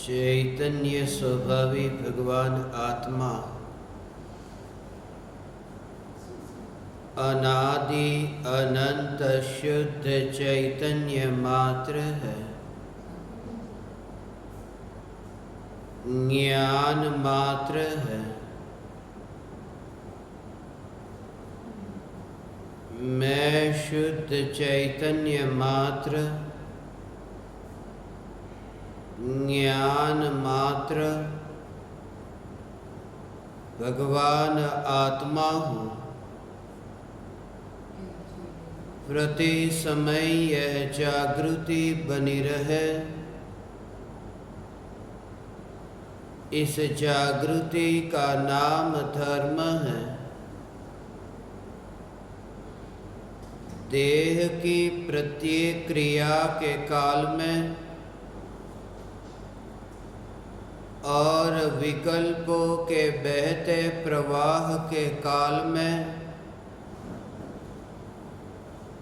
चैतन्य स्वभावी भगवान आत्मा अनादि अनंत शुद्ध चैतन्य मात्र है। ज्ञान मात्र है। मैं शुद्ध चैतन्य मात्र, ज्ञान मात्र, भगवान आत्मा हूँ। प्रति समय यह जागृति बनी रहे। इस जागृति का नाम धर्म है। देह की प्रत्येक क्रिया के काल में और विकल्पों के बहते प्रवाह के काल में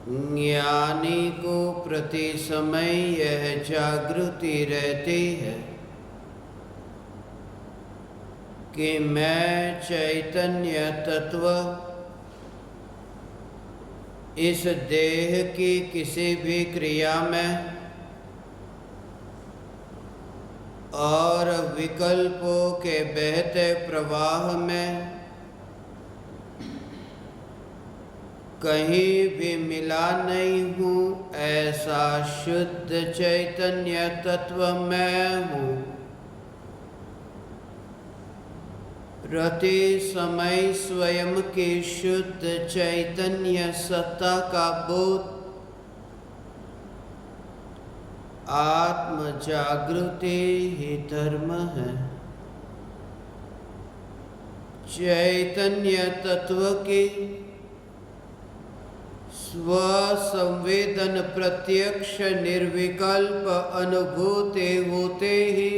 ज्ञानी को प्रति समय यह जागृति रहती है कि मैं चैतन्य तत्व इस देह की किसी भी क्रिया में और विकल्पों के बहते प्रवाह में कहीं भी मिला नहीं हूँ। ऐसा शुद्ध चैतन्य तत्व मैं हूँ। प्रति समय स्वयं की शुद्ध चैतन्य सत्ता का बोध आत्म जागृति ही धर्म है। चैतन्य तत्व की स्व संवेदन प्रत्यक्ष निर्विकल्प अनुभूति होते ही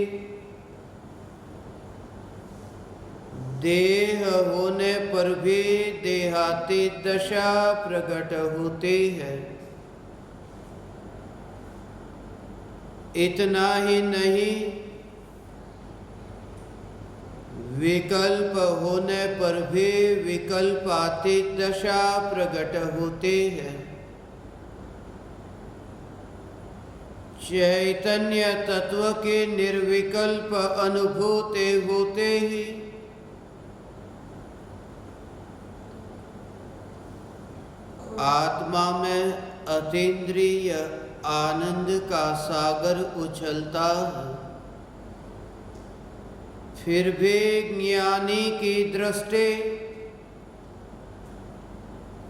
देह होने पर भी देहाती दशा प्रकट होती है। इतना ही नहीं, विकल्प होने पर भी विकल्पातीत दशा प्रकट होती है। चैतन्य तत्व की निर्विकल्प अनुभूति होते ही आत्मा में अतीन्द्रिय आनंद का सागर उछलता है। फिर भी ज्ञानी की दृष्टि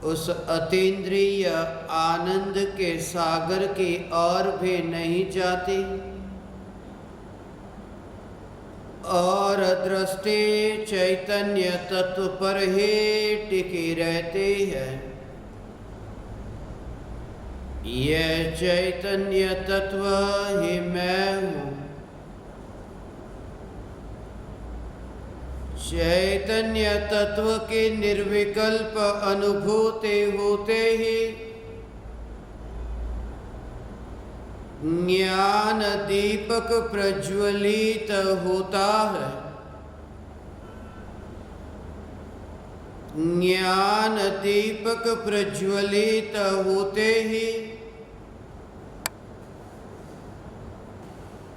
उस अतीन्द्रिय आनंद के सागर की ओर भी नहीं जाती और दृष्टि चैतन्य तत्व पर ही टिकी रहती है। यह चैतन्य तत्व ही मैं हूँ। चैतन्य तत्व की निर्विकल्प अनुभूति होते ही ज्ञान दीपक प्रज्वलित होता है। ज्ञान दीपक प्रज्वलित होते ही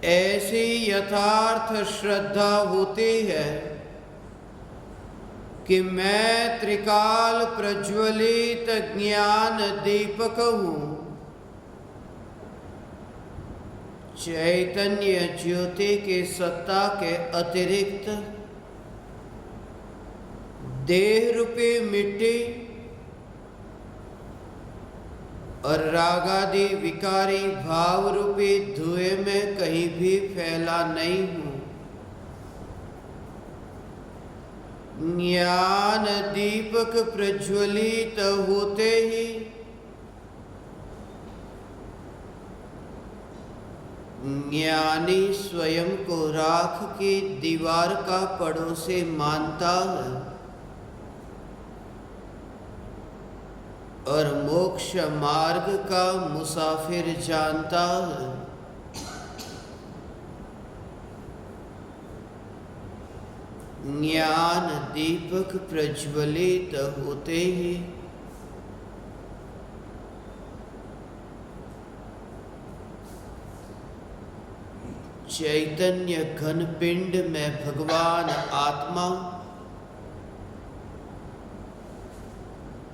ऐसी यथार्थ श्रद्धा होती है कि मैं त्रिकाल प्रज्वलित ज्ञान दीपक हूँ। चैतन्य ज्योति की सत्ता के अतिरिक्त देह रूपी मिट्टी और रागादि विकारी भाव रूपी धुएं में कहीं भी फैला नहीं हूँ। ज्ञान दीपक प्रज्वलित होते ही ज्ञानी स्वयं को राख की दीवार का पड़ोसी मानता है और मोक्ष मार्ग का मुसाफिर जानता है। ज्ञान दीपक प्रज्वलित होते ही चैतन्य घन पिंड में भगवान आत्मा,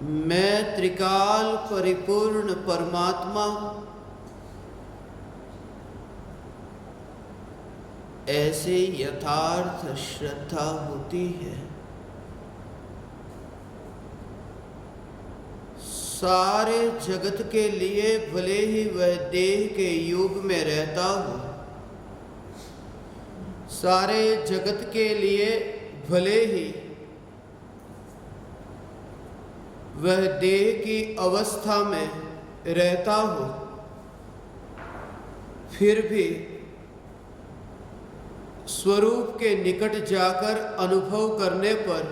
मैं त्रिकाल परिपूर्ण परमात्मा, ऐसे यथार्थ श्रद्धा होती है। सारे जगत के लिए भले ही वह देह के युग में रहता हो, सारे जगत के लिए भले ही वह देह की अवस्था में रहता हो, फिर भी स्वरूप के निकट जाकर अनुभव करने पर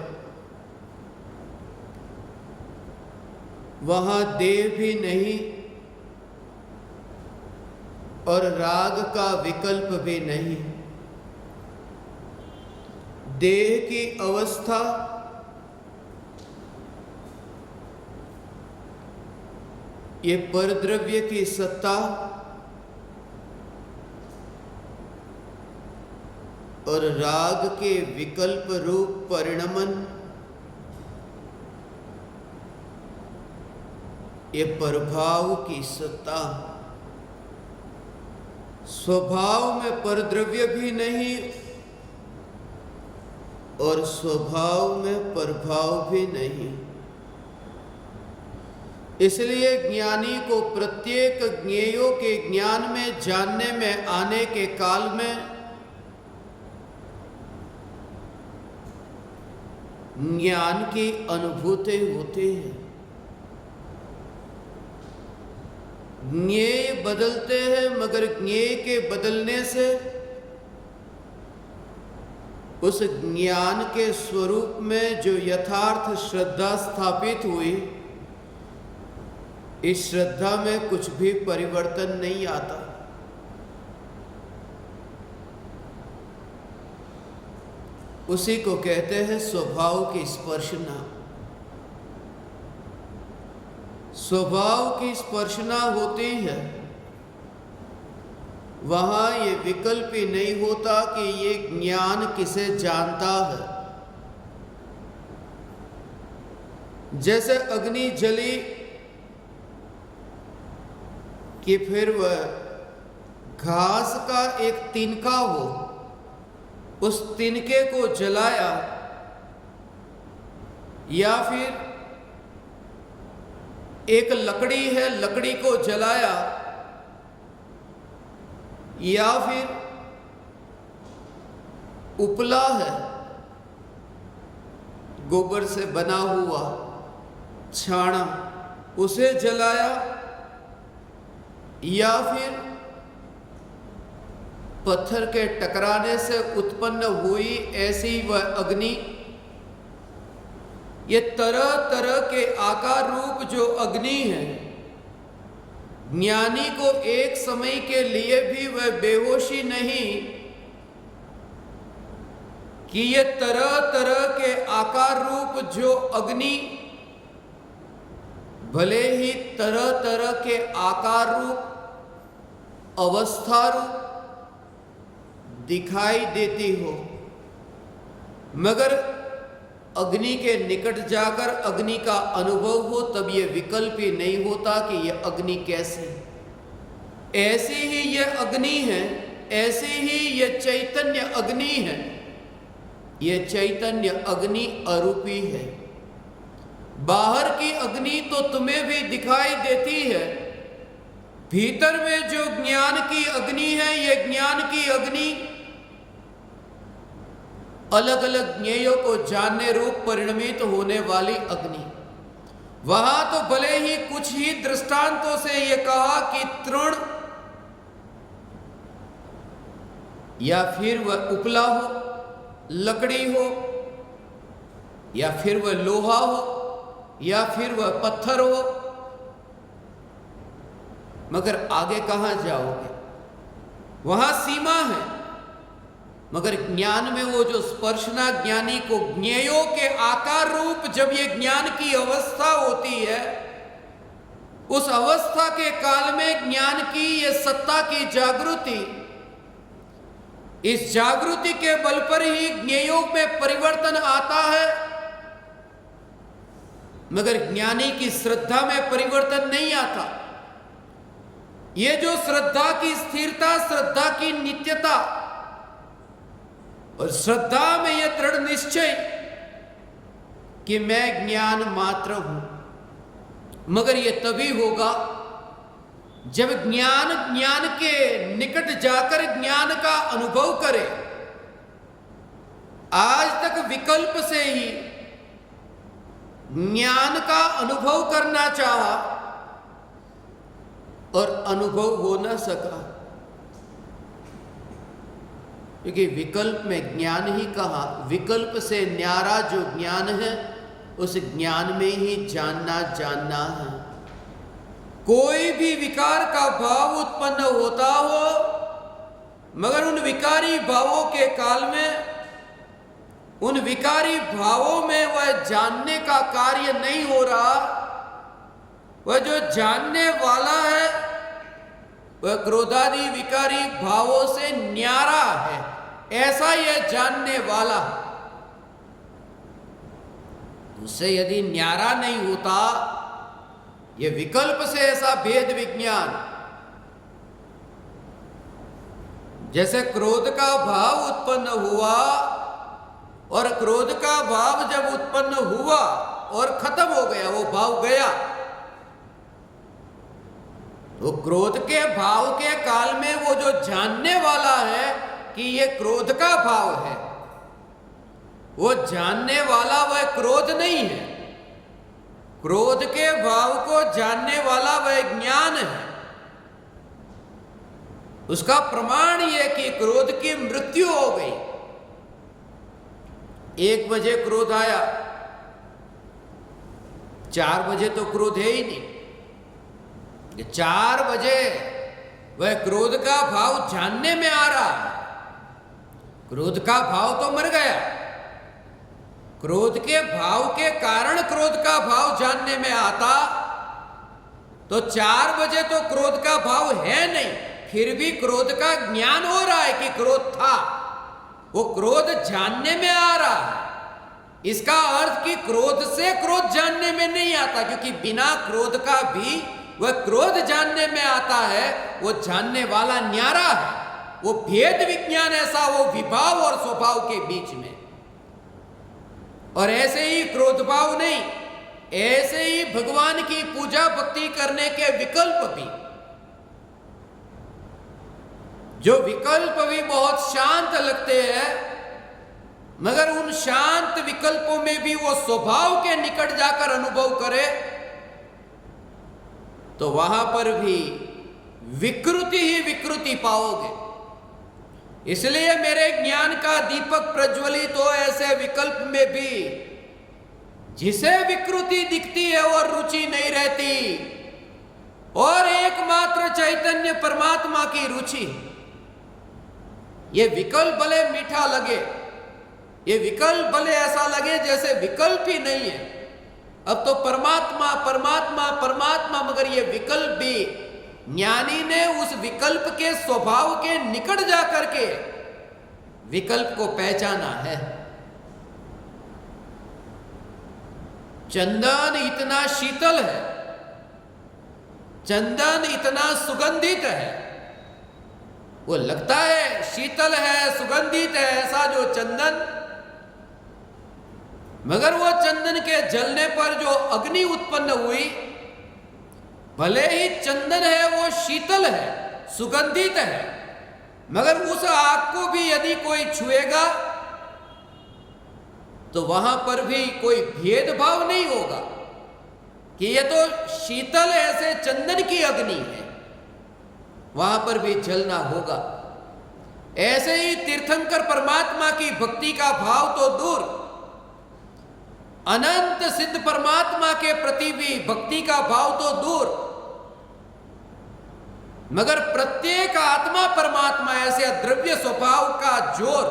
वहाँ देह भी नहीं और राग का विकल्प भी नहीं। देह की अवस्था ये परद्रव्य की सत्ता और राग के विकल्प रूप परिणमन, ये प्रभाव की सत्ता। स्वभाव में परद्रव्य भी नहीं और स्वभाव में प्रभाव भी नहीं। इसलिए ज्ञानी को प्रत्येक ज्ञेयों के ज्ञान में जानने में आने के काल में ज्ञान की अनुभूति होती है। ज्ञेय बदलते हैं, मगर ज्ञेय के बदलने से उस ज्ञान के स्वरूप में जो यथार्थ श्रद्धा स्थापित हुई, इस श्रद्धा में कुछ भी परिवर्तन नहीं आता। उसी को कहते हैं स्वभाव की स्पर्शना। स्वभाव की स्पर्शना होती है, वहां ये विकल्प ही नहीं होता कि ये ज्ञान किसे जानता है। जैसे अग्नि जली कि फिर वह घास का एक तिनका हो, उस तिनके को जलाया, या फिर एक लकड़ी है, लकड़ी को जलाया, या फिर उपला है गोबर से बना हुआ छाना, उसे जलाया, या फिर पत्थर के टकराने से उत्पन्न हुई ऐसी वह अग्नि। ये तरह तरह के आकार रूप जो अग्नि है, ज्ञानी को एक समय के लिए भी वह बेहोशी नहीं कि ये तरह तरह के आकार रूप जो अग्नि भले ही तरह तरह के आकार रूप, अवस्था रूप दिखाई देती हो, मगर अग्नि के निकट जाकर अग्नि का अनुभव हो तब ये विकल्प ही नहीं होता कि यह अग्नि कैसे। ऐसी ही यह अग्नि है, ऐसे ही यह चैतन्य अग्नि है। यह चैतन्य अग्नि अरूपी है। बाहर की अग्नि तो तुम्हें भी दिखाई देती है, भीतर में जो ज्ञान की अग्नि है, यह ज्ञान की अग्नि अलग अलग ज्ञेयों को जानने रूप परिणमित होने वाली अग्नि। वहां तो भले ही कुछ ही दृष्टांतों से यह कहा कि तृण या फिर वह उपला हो, लकड़ी हो, या फिर वह लोहा हो, या फिर वह पत्थर हो, मगर आगे कहां जाओगे? वहां सीमा है। मगर ज्ञान में वो जो स्पर्शना ज्ञानी को ज्ञेयों के आकार रूप जब ये ज्ञान की अवस्था होती है, उस अवस्था के काल में ज्ञान की ये सत्ता की जागृति, इस जागृति के बल पर ही ज्ञेयों में परिवर्तन आता है। मगर ज्ञानी की श्रद्धा में परिवर्तन नहीं आता। ये जो श्रद्धा की स्थिरता, श्रद्धा की नित्यता और श्रद्धा में यह दृढ़ निश्चय कि मैं ज्ञान मात्र हूं, मगर यह तभी होगा जब ज्ञान के निकट जाकर ज्ञान का अनुभव करे। आज तक विकल्प से ही ज्ञान का अनुभव करना चाहा और अनुभव हो न सका, क्योंकि विकल्प में ज्ञान ही कहा। विकल्प से न्यारा जो ज्ञान है, उस ज्ञान में ही जानना है। कोई भी विकार का भाव उत्पन्न होता हो, मगर उन विकारी भावों के काल में, उन विकारी भावों में वह जानने का कार्य नहीं हो रहा। वह जो जानने वाला है वह क्रोधादि विकारी भावों से न्यारा है, ऐसा यह जानने वाला। उससे यदि न्यारा नहीं होता, ये विकल्प से ऐसा भेद विज्ञान, जैसे क्रोध का भाव उत्पन्न हुआ और क्रोध का भाव जब उत्पन्न हुआ और खत्म हो गया, वो भाव गया, तो क्रोध के भाव के काल में वो जो जानने वाला है कि ये क्रोध का भाव है, वो जानने वाला वह क्रोध नहीं है। क्रोध के भाव को जानने वाला वह ज्ञान है। उसका प्रमाण यह कि क्रोध की मृत्यु हो गई। 1 बजे क्रोध आया, 4 बजे तो क्रोध है ही नहीं। 4 बजे वह क्रोध का भाव जानने में आ रहा है। क्रोध का भाव तो मर गया। क्रोध के भाव के कारण क्रोध का भाव जानने में आता, तो 4 बजे तो क्रोध का भाव है नहीं, फिर भी क्रोध का ज्ञान हो रहा है कि क्रोध था। वो क्रोध जानने में आ रहा है। इसका अर्थ कि क्रोध से क्रोध जानने में नहीं आता, क्योंकि बिना क्रोध का भी वह क्रोध जानने में आता है। वो जानने वाला न्यारा है। वो भेद विज्ञान ऐसा, वो विभाव और स्वभाव के बीच में। और ऐसे ही क्रोध भाव नहीं, ऐसे ही भगवान की पूजा भक्ति करने के विकल्प भी, जो विकल्प भी बहुत शांत लगते हैं, मगर उन शांत विकल्पों में भी वो स्वभाव के निकट जाकर अनुभव करे, तो वहां पर भी विकृति ही विकृति पाओगे। इसलिए मेरे ज्ञान का दीपक प्रज्वलित हो ऐसे विकल्प में भी जिसे विकृति दिखती है और रुचि नहीं रहती, और एकमात्र चैतन्य परमात्मा की रुचि। ये विकल्प भले मीठा लगे, ये विकल्प भले ऐसा लगे जैसे विकल्प ही नहीं है। अब तो परमात्मा परमात्मा परमात्मा, मगर ये विकल्प भी ज्ञानी ने उस विकल्प के स्वभाव के निकट जाकर के विकल्प को पहचाना है। चंदन इतना शीतल है, चंदन इतना सुगंधित है, वो लगता है शीतल है, सुगंधित है ऐसा जो चंदन, मगर वो चंदन के जलने पर जो अग्नि उत्पन्न हुई, भले ही चंदन है वो शीतल है, सुगंधित है, मगर उस आग को भी यदि कोई छुएगा तो वहां पर भी कोई भेदभाव नहीं होगा कि ये तो शीतल ऐसे चंदन की अग्नि है, वहां पर भी जलना होगा। ऐसे ही तीर्थंकर परमात्मा की भक्ति का भाव तो दूर, अनंत सिद्ध परमात्मा के प्रति भी भक्ति का भाव तो दूर, मगर प्रत्येक आत्मा परमात्मा ऐसे द्रव्य स्वभाव का जोर,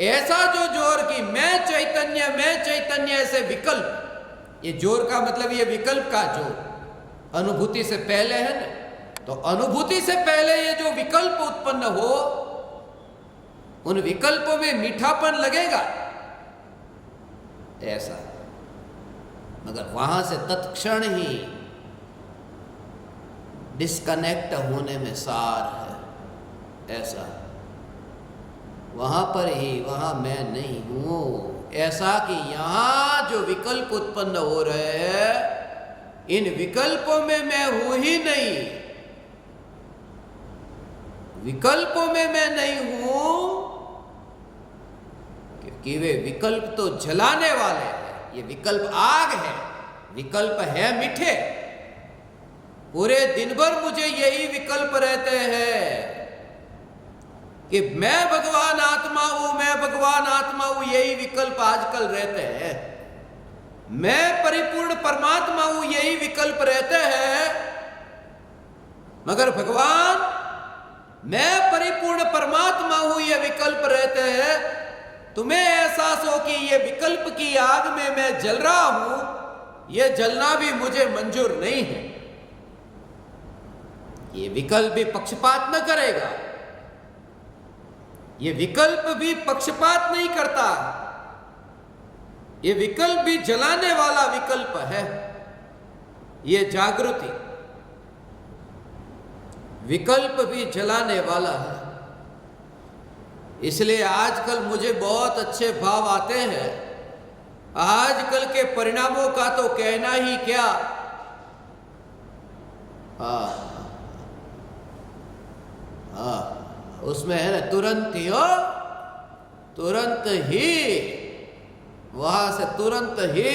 ऐसा जो जोर कि मैं चैतन्य ऐसे विकल्प, ये जोर का मतलब ये विकल्प का जोर अनुभूति से पहले है ना, तो अनुभूति से पहले ये जो विकल्प उत्पन्न हो, उन विकल्पों में मीठापन लगेगा ऐसा, मगर वहां से तत्क्षण ही डिस्कनेक्ट होने में सार है ऐसा। वहां पर ही, वहां मैं नहीं हूं, ऐसा कि यहां जो विकल्प उत्पन्न हो रहे हैं, इन विकल्पों में मैं हूं ही नहीं, विकल्पों में मैं नहीं हूं, क्योंकि वे विकल्प तो जलाने वाले हैं। ये विकल्प आग है, विकल्प है मीठे। पूरे दिन भर मुझे यही विकल्प रहते हैं कि मैं भगवान आत्मा हूं, मैं भगवान आत्मा हूं, यही विकल्प आजकल रहते हैं। मैं परिपूर्ण परमात्मा हूं, यही विकल्प रहते हैं। मगर भगवान मैं परिपूर्ण परमात्मा हूं, ये विकल्प रहते हैं। तुम्हें एहसास हो कि ये विकल्प की आग में मैं जल रहा हूं, ये जलना भी मुझे मंजूर नहीं है। ये विकल्प भी पक्षपात न करेगा, ये विकल्प भी पक्षपात नहीं करता, ये विकल्प भी जलाने वाला विकल्प है। ये जागृति विकल्प भी जलाने वाला है। इसलिए आजकल मुझे बहुत अच्छे भाव आते हैं। आजकल के परिणामों का तो कहना ही क्या। उसमें है ना तुरंत ही, हो तुरंत ही, वहां से तुरंत ही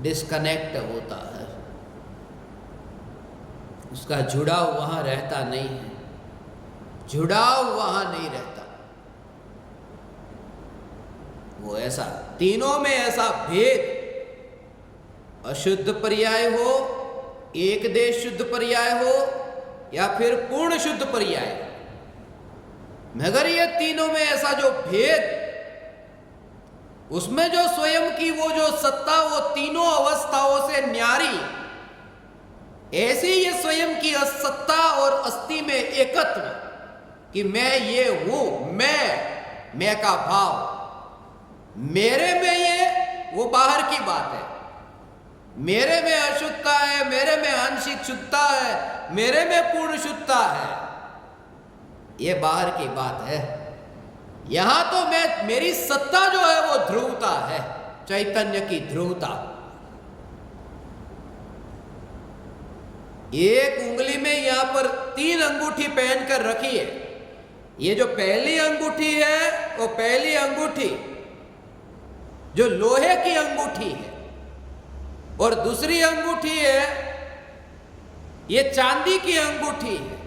डिस्कनेक्ट होता है, उसका जुड़ाव वहां रहता नहीं है, जुड़ाव वहां नहीं रहता। वो ऐसा तीनों में ऐसा भेद, अशुद्ध पर्याय हो, एक देश शुद्ध पर्याय हो, या फिर पूर्ण शुद्ध पर्याय, मगर ये तीनों में ऐसा जो भेद, उसमें जो स्वयं की वो जो सत्ता, वो तीनों अवस्थाओं से न्यारी, ऐसी ये स्वयं की सत्ता और अस्थि में एकत्व कि मैं ये हूं, मैं का भाव, मेरे में ये वो बाहर की बात है, मेरे में अशुद्धता है, मेरे में आंशिक शुद्धता है, मेरे में पूर्ण शुद्धता है, ये बाहर की बात है। यहां तो मेरी सत्ता जो है वो ध्रुवता है, चैतन्य की ध्रुवता। एक उंगली में यहां पर 3 अंगूठी पहनकर रखी है। ये जो पहली अंगूठी है, वो पहली अंगूठी जो लोहे की अंगूठी है, और दूसरी अंगूठी है ये चांदी की अंगूठी है,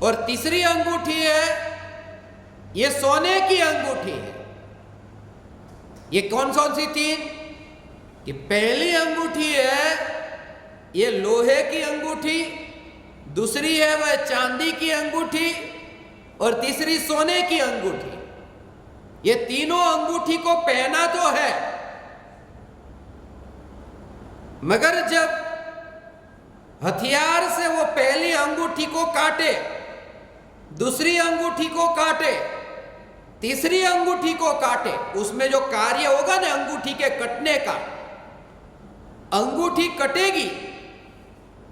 और तीसरी अंगूठी है ये सोने की अंगूठी है। ये कौन सी 3? कि पहली अंगूठी है ये लोहे की अंगूठी, दूसरी है वह चांदी की अंगूठी, और तीसरी सोने की अंगूठी। ये तीनों अंगूठी को पहना तो है, मगर जब हथियार से वो पहली अंगूठी को काटे, दूसरी अंगूठी को काटे, तीसरी अंगूठी को काटे, उसमें जो कार्य होगा ना अंगूठी के कटने का, अंगूठी कटेगी,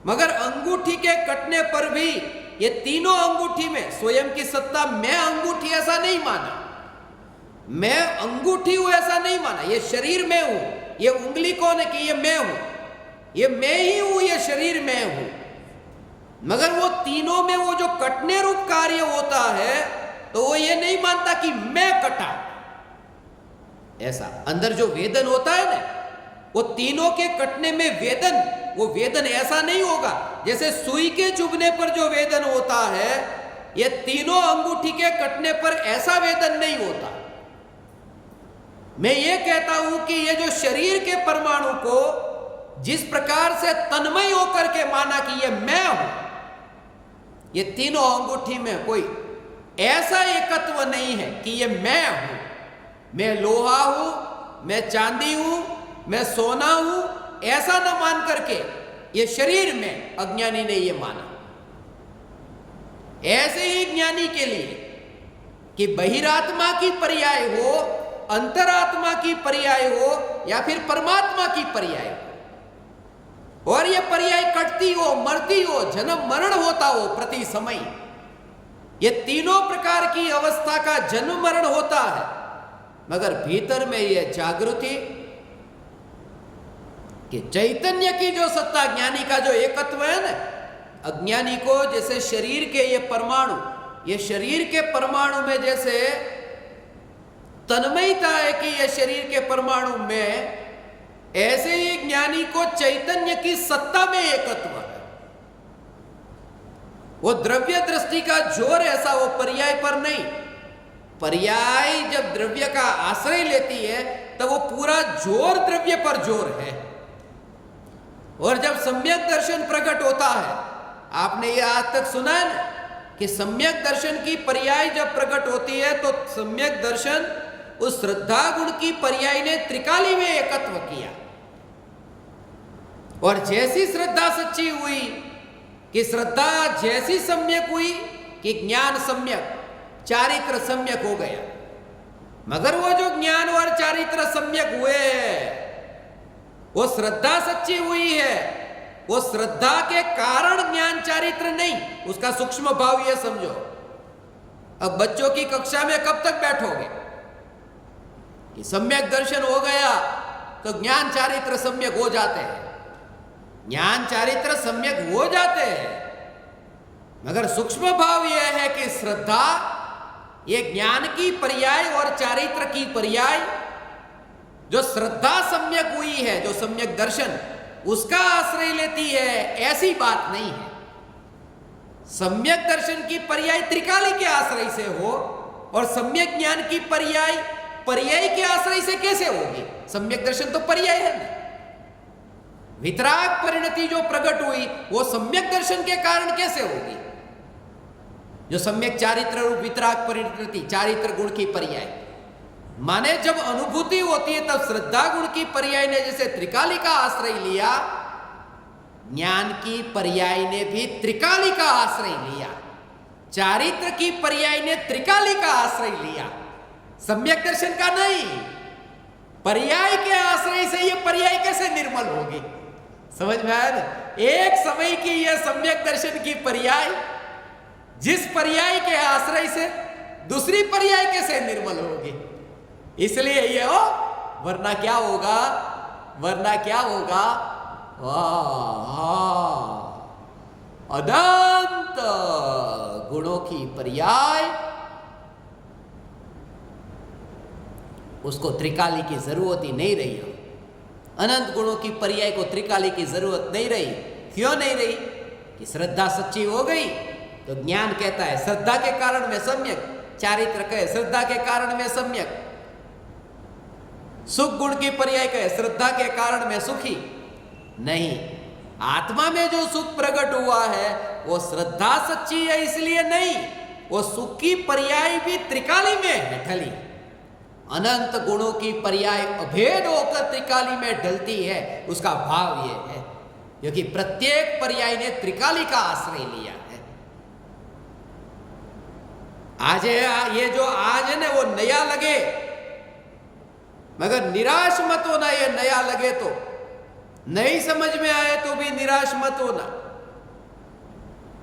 मगर अंगूठी के कटने पर भी ये तीनों अंगूठी में स्वयं की सत्ता, मैं अंगूठी ऐसा नहीं माना, मैं अंगूठी हूं ऐसा नहीं माना, ये शरीर में हूं, ये उंगली कौन है कि ये मैं हूं, ये मैं ही हूं, ये शरीर में हूं। मगर वो तीनों में वो जो कटने रूप कार्य होता है, तो वो ये नहीं मानता कि मैं कटा, ऐसा अंदर जो वेदन होता है ना, वो तीनों के कटने में वेदन, वो वेदन ऐसा नहीं होगा जैसे सुई के चुभने पर जो वेदन होता है, ये तीनों अंगूठी के कटने पर ऐसा वेदन नहीं होता। मैं ये कहता हूं कि ये जो शरीर के परमाणु को जिस प्रकार से तन्मय होकर के माना कि ये मैं हूं, ये तीनों अंगूठी में कोई ऐसा एकत्व नहीं है कि ये मैं हूं, मैं लोहा हूं, मैं चांदी हूं, मैं सोना हूं, ऐसा न मान करके ये शरीर में अज्ञानी ने ये माना। ऐसे ही ज्ञानी के लिए कि बहिरात्मा की पर्याय हो, अंतरात्मा की पर्याय हो या फिर परमात्मा की पर्याय हो, और ये पर्याय कटती हो, मरती हो, जन्म मरण होता हो प्रति समय, ये तीनों प्रकार की अवस्था का जन्म मरण होता है, मगर भीतर में यह जागृति कि चैतन्य की जो सत्ता, ज्ञानी का जो एकत्व है ना, अज्ञानी को जैसे शरीर के ये परमाणु, ये शरीर के परमाणु में जैसे तन्मयता है कि ये शरीर के परमाणु में, ऐसे ही ज्ञानी को चैतन्य की सत्ता में एकत्व है। वो द्रव्य दृष्टि का जोर ऐसा वो पर्याय पर नहीं, पर्याय जब द्रव्य का आश्रय लेती है तब वो पूरा जोर द्रव्य पर जोर है। और जब सम्यक दर्शन प्रकट होता है, आपने ये आज तक सुना है ना कि सम्यक दर्शन की पर्याय जब प्रकट होती है तो सम्यक दर्शन उस श्रद्धा गुण की पर्याय ने त्रिकाली में एकत्व किया। और जैसी श्रद्धा सच्ची हुई कि श्रद्धा जैसी सम्यक हुई कि ज्ञान सम्यक, चारित्र सम्यक हो गया, मगर वो जो ज्ञान और चारित्र सम्यक हुए हैं, वो श्रद्धा सच्ची हुई है, वो श्रद्धा के कारण ज्ञान चारित्र नहीं, उसका सूक्ष्म भाव ये समझो। अब बच्चों की कक्षा में कब तक बैठोगे कि सम्यक दर्शन हो गया तो ज्ञान चारित्र सम्यक हो जाते हैं, ज्ञान चारित्र सम्यक हो जाते हैं, मगर सूक्ष्म भाव यह है कि श्रद्धा ये ज्ञान की पर्याय और चारित्र की पर्याय, जो श्रद्धा सम्यक हुई है, जो सम्यक दर्शन उसका आश्रय लेती है, ऐसी बात नहीं है। सम्यक दर्शन की पर्याय त्रिकाली के आश्रय से हो और सम्यक ज्ञान की पर्याय पर्याय के आश्रय से कैसे होगी? सम्यक दर्शन तो पर्याय है ना। वितराग परिणति जो प्रकट हुई वो सम्यक दर्शन के कारण कैसे होगी? जो सम्यक चारित्र रूप वितराग परिणति, चारित्र गुण की पर्याय माने जब अनुभूति होती है तब श्रद्धा गुण की पर्याय ने जैसे त्रिकाली का आश्रय लिया, ज्ञान की पर्याय ने भी त्रिकाली का आश्रय लिया, चारित्र की पर्याय ने त्रिकाली का आश्रय लिया, सम्यक दर्शन का नहीं। पर्याय के आश्रय से ये पर्याय कैसे निर्मल होगी? समझ में आया ना? एक समय की यह सम्यक दर्शन की पर्याय जिस पर्याय के आश्रय से दूसरी पर्याय कैसे निर्मल होगी? इसलिए ये हो, वरना क्या होगा? वरना क्या होगा? अनंत गुणों की पर्याय, उसको त्रिकाली की जरूरत ही नहीं रही। अनंत गुणों की पर्याय को त्रिकाली की जरूरत नहीं रही। क्यों नहीं रही? कि श्रद्धा सच्ची हो गई तो ज्ञान कहता है श्रद्धा के कारण में सम्यक, चारित्र कहे श्रद्धा के कारण में सम्यक, सुख गुण की पर्याय कहे श्रद्धा के कारण में सुखी। नहीं, आत्मा में जो सुख प्रकट हुआ है वो श्रद्धा सच्ची है इसलिए नहीं, वो सुख की पर्याय भी त्रिकाली में है ढली। अनंत गुणों की पर्याय अभेद होकर त्रिकाली में ढलती है, उसका भाव ये है क्योंकि प्रत्येक पर्याय ने त्रिकाली का आश्रय लिया है। आज ये जो आज है ना वो नया लगे, मगर निराश मत होना। ये नया लगे तो नहीं समझ में आए तो भी निराश मत होना,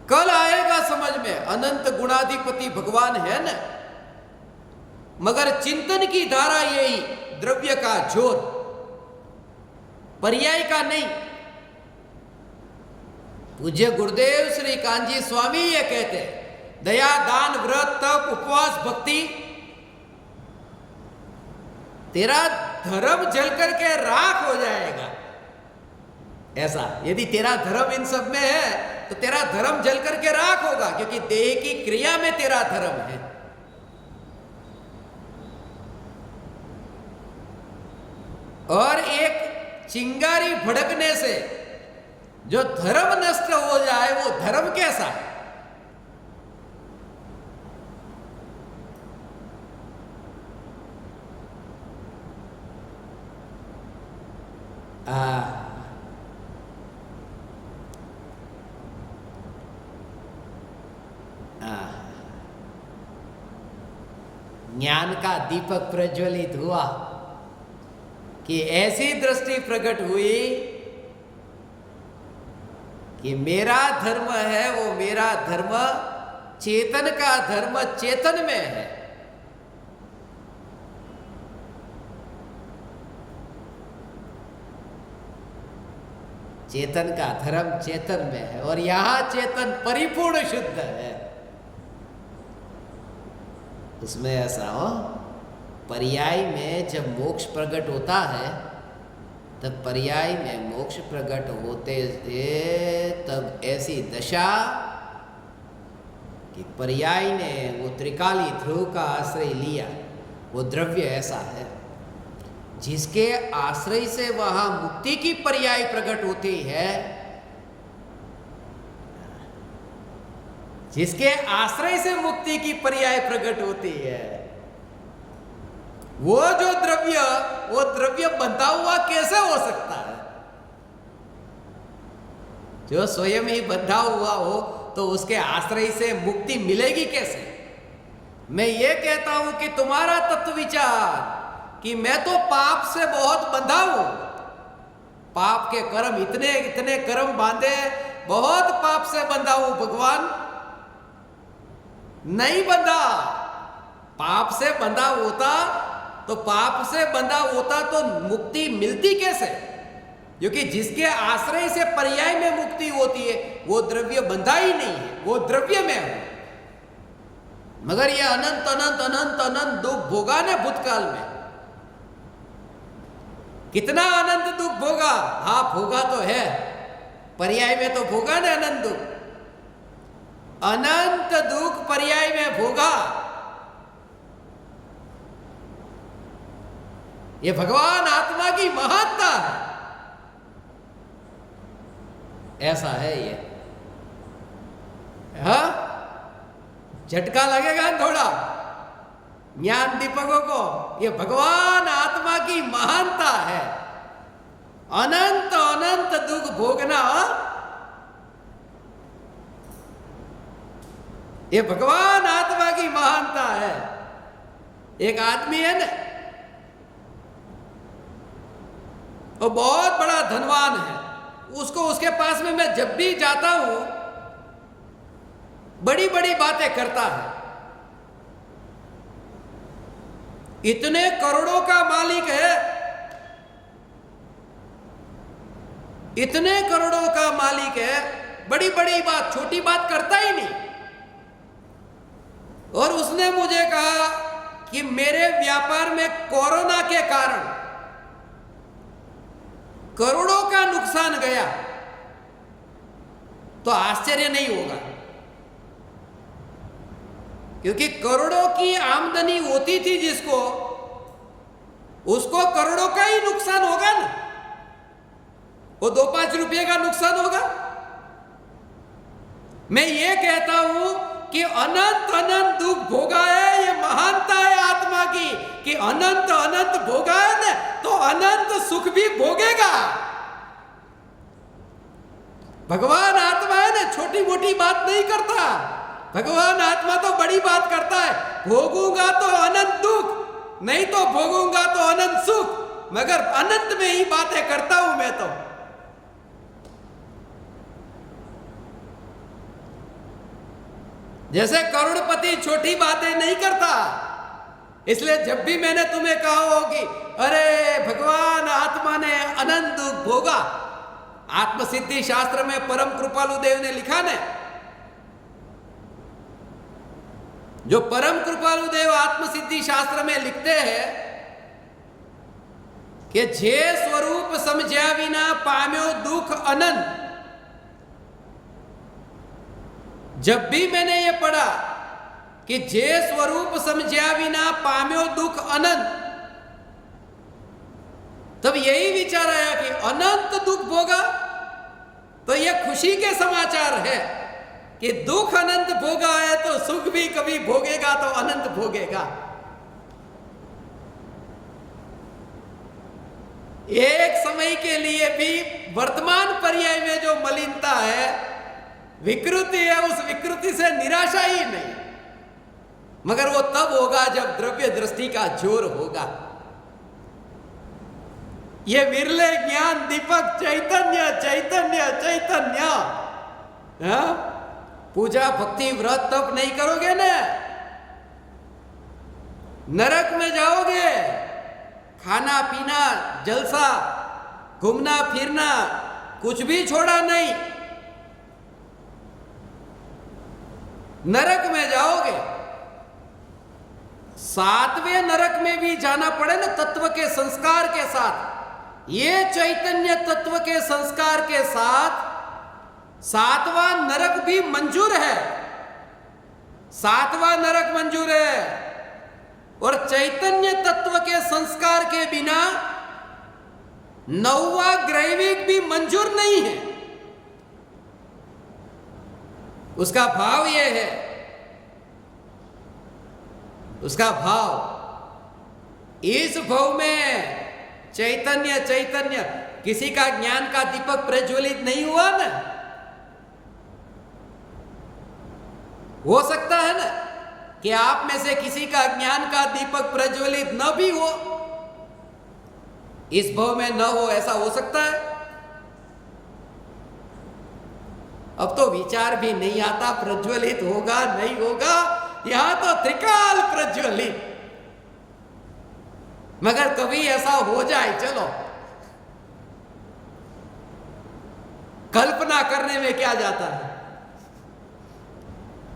कल आएगा समझ में। अनंत गुणाधिपति भगवान है ना, मगर चिंतन की धारा यही द्रव्य का जोर, पर्याय का नहीं। पूज्य गुरुदेव श्री कांजी स्वामी ये कहते हैं, दया दान व्रत तप उपवास भक्ति तेरा धर्म जल करके राख हो जाएगा। ऐसा यदि तेरा धर्म इन सब में है तो तेरा धर्म जल करके राख होगा, क्योंकि देह की क्रिया में तेरा धर्म है। और एक चिंगारी भड़कने से जो धर्म नष्ट हो जाए, वो धर्म कैसा है? ज्ञान का दीपक प्रज्वलित हुआ कि ऐसी दृष्टि प्रकट हुई कि मेरा धर्म है वो मेरा धर्म चेतन का धर्म चेतन में है। चेतन का धर्म चेतन में है और यहां चेतन परिपूर्ण शुद्ध है। उसमें ऐसा हो, पर्याय में जब मोक्ष प्रकट होता है तब पर्याय में मोक्ष प्रकट होते थे, तब ऐसी दशा कि पर्याय ने वो त्रिकाली ध्रुव का आश्रय लिया। वो द्रव्य ऐसा है जिसके आश्रय से वहां मुक्ति की पर्याय प्रकट होती है, जिसके आश्रय से मुक्ति की पर्याय प्रकट होती है। वो जो द्रव्य, वो द्रव्य बंधा हुआ कैसे हो सकता है? जो स्वयं ही बंधा हुआ हो तो उसके आश्रय से मुक्ति मिलेगी कैसे? मैं ये कहता हूं कि तुम्हारा तत्व विचार कि मैं तो पाप से बहुत बंधा हूं, पाप के कर्म इतने इतने कर्म बांधे, बहुत पाप से बंधा हूं। भगवान नहीं बंधा। पाप से बंधा होता तो पाप से बंधा होता तो मुक्ति मिलती कैसे? क्योंकि जिसके आश्रय से पर्याय में मुक्ति होती है वो द्रव्य बंधा ही नहीं है, वो द्रव्य में है। मगर ये अनंत अनंत अनंत अनंत दुख भोगा ने भूतकाल में। कितना अनंत दुख भोगा? हाँ भोगा तो है, पर्याय में तो भोगा ने अनंत दुख। अनंत दुख पर्याय में भोगा। ये भगवान आत्मा की महत्ता है। ऐसा है ये। हाँ, झटका लगेगा थोड़ा ज्ञान दीपकों को। ये भगवान आत्मा की महानता है। अनंत अनंत दुख भोगना ये भगवान आत्मा की महानता है। एक आदमी है ना, वो बहुत बड़ा धनवान है। उसको उसके पास में मैं जब भी जाता हूं बड़ी बड़ी बातें करता है। इतने करोड़ों का मालिक है, इतने करोड़ों का मालिक है, बड़ी बड़ी बात, छोटी बात करता ही नहीं। और उसने मुझे कहा कि मेरे व्यापार में कोरोना के कारण करोड़ों का नुकसान गया, तो आश्चर्य नहीं होगा, क्योंकि करोड़ों की आमदनी होती थी जिसको, उसको करोड़ों का ही नुकसान होगा ना। वो 2-5 रुपये का नुकसान होगा। मैं ये कहता हूं कि अनंत अनंत दुख भोगा है। ये महानता है आत्मा की कि अनंत अनंत भोगा है ना, तो अनंत सुख भी भोगेगा। भगवान आत्मा है ना, छोटी मोटी बात नहीं करता। भगवान आत्मा तो बड़ी बात करता है। भोगूंगा तो अनंत दुख, नहीं तो भोगूंगा तो अनंत सुख। मगर अनंत में ही बातें करता हूं मैं तो। जैसे करोड़पति छोटी बातें नहीं करता। इसलिए जब भी मैंने तुम्हें कहा हो कि अरे भगवान आत्मा ने अनंत दुख भोगा, आत्मसिद्धि शास्त्र में परम कृपालु देव ने लिखा ने, जो परम कृपालु देव आत्मसिद्धि शास्त्र में लिखते हैं कि जे स्वरूप समझा विना पाम्यो दुख अनंत। जब भी मैंने ये पढ़ा कि जे स्वरूप समझा विना पाम्यो दुख अनंत, तब यही विचार आया कि अनंत दुख भोगा, तो यह खुशी के समाचार है कि दुख अनंत भोगा है तो सुख भी कभी भोगेगा तो अनंत भोगेगा। एक समय के लिए भी वर्तमान पर्याय में जो मलिनता है, विकृति है, उस विकृति से निराशा ही नहीं, मगर वो तब होगा जब द्रव्य दृष्टि का जोर होगा। ये विरले ज्ञान दीपक चैतन्य चैतन्य चैतन्य, पूजा भक्ति व्रत तप नहीं करोगे ना, नरक में जाओगे। खाना पीना जलसा घूमना फिरना कुछ भी छोड़ा नहीं, नरक में जाओगे। सातवें नरक में भी जाना पड़े ना तत्व के संस्कार के साथ, ये चैतन्य तत्व के संस्कार के साथ सातवां नरक भी मंजूर है, सातवां नरक मंजूर है। और चैतन्य तत्व के संस्कार के बिना नौवां ग्रैविक भी मंजूर नहीं है। उसका भाव यह है, उसका भाव इस भाव में चैतन्य चैतन्य, किसी का ज्ञान का दीपक प्रज्वलित नहीं हुआ ना, हो सकता है ना कि आप में से किसी का ज्ञान का दीपक प्रज्वलित न भी हो, इस भाव में न हो, ऐसा हो सकता है। अब तो विचार भी नहीं आता प्रज्वलित होगा नहीं होगा, यहां तो त्रिकाल प्रज्वलित। मगर कभी ऐसा हो जाए, चलो कल्पना करने में क्या जाता है,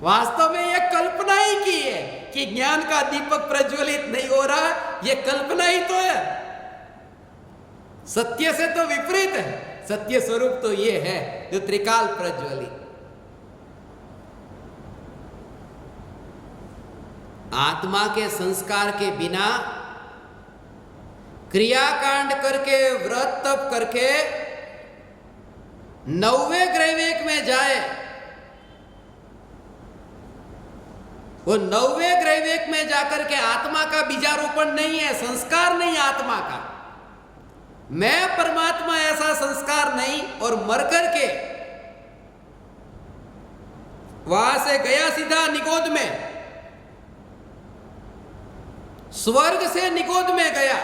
वास्तव में यह कल्पना ही की है कि ज्ञान का दीपक प्रज्वलित नहीं हो रहा, यह कल्पना ही तो है, सत्य से तो विपरीत है। सत्य स्वरूप तो यह है जो त्रिकाल प्रज्वलित। आत्मा के संस्कार के बिना क्रियाकांड करके व्रत तप करके नौवें ग्रैविक में जाए, वो नौवें ग्रैविक में जाकर के आत्मा का बीजारोपण नहीं है, संस्कार नहीं आत्मा का, मैं परमात्मा ऐसा संस्कार नहीं। और मर करके वहां से गया सीधा निगोद में, स्वर्ग से निगोद में गया।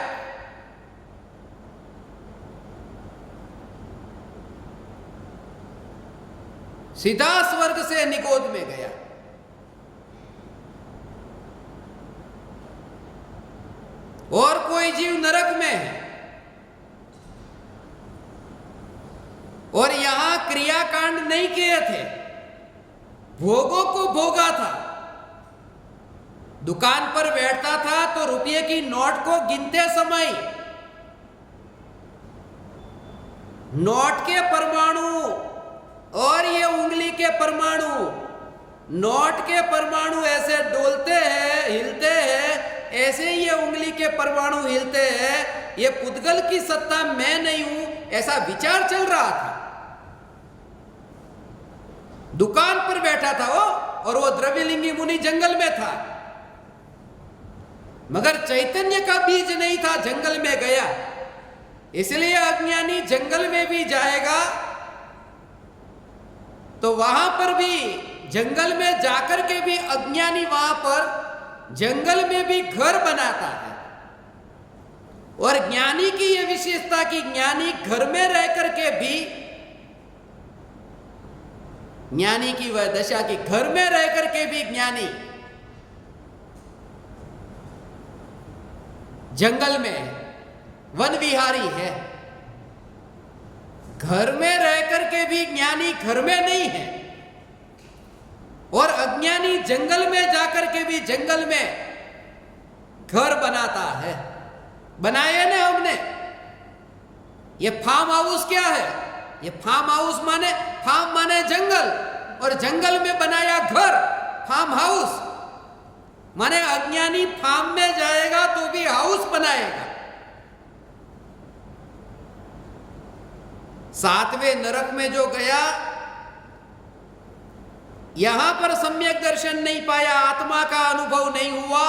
सीधा स्वर्ग से निगोद में गया। और कोई जीव नरक में है, और यहां क्रियाकांड नहीं किए थे, भोगों को भोगा था। दुकान पर बैठता था तो रुपये की नोट को गिनते समय नोट के परमाणु और ये उंगली के परमाणु, नोट के परमाणु ऐसे डोलते हैं, हिलते हैं, ऐसे ही ये उंगली के परमाणु हिलते हैं। ये पुद्गल की सत्ता मैं नहीं हूं, ऐसा विचार चल रहा था। दुकान पर बैठा था वो, और वो द्रव्यलिंगी मुनि जंगल में था, मगर चैतन्य का बीज नहीं था, जंगल में गया। इसलिए अज्ञानी जंगल में भी जाएगा तो वहां पर भी, जंगल में जाकर के भी अज्ञानी वहां पर जंगल में भी घर बनाता है। और ज्ञानी की यह विशेषता कि ज्ञानी घर में रह करके भी, ज्ञानी की वह दशा कि घर में रह करके भी ज्ञानी जंगल में वन विहारी है। घर में रह करके भी ज्ञानी घर में नहीं है, और अज्ञानी जंगल में जाकर के भी जंगल में घर बनाता है। बनाए ना हमने। ये फार्म हाउस क्या है? ये फार्म हाउस माने, फार्म माने जंगल, और जंगल में बनाया घर, फार्म हाउस माने अज्ञानी फार्म में जाएगा तो भी हाउस बनाएगा। सातवें नरक में जो गया, यहां पर सम्यक दर्शन नहीं पाया, आत्मा का अनुभव नहीं हुआ।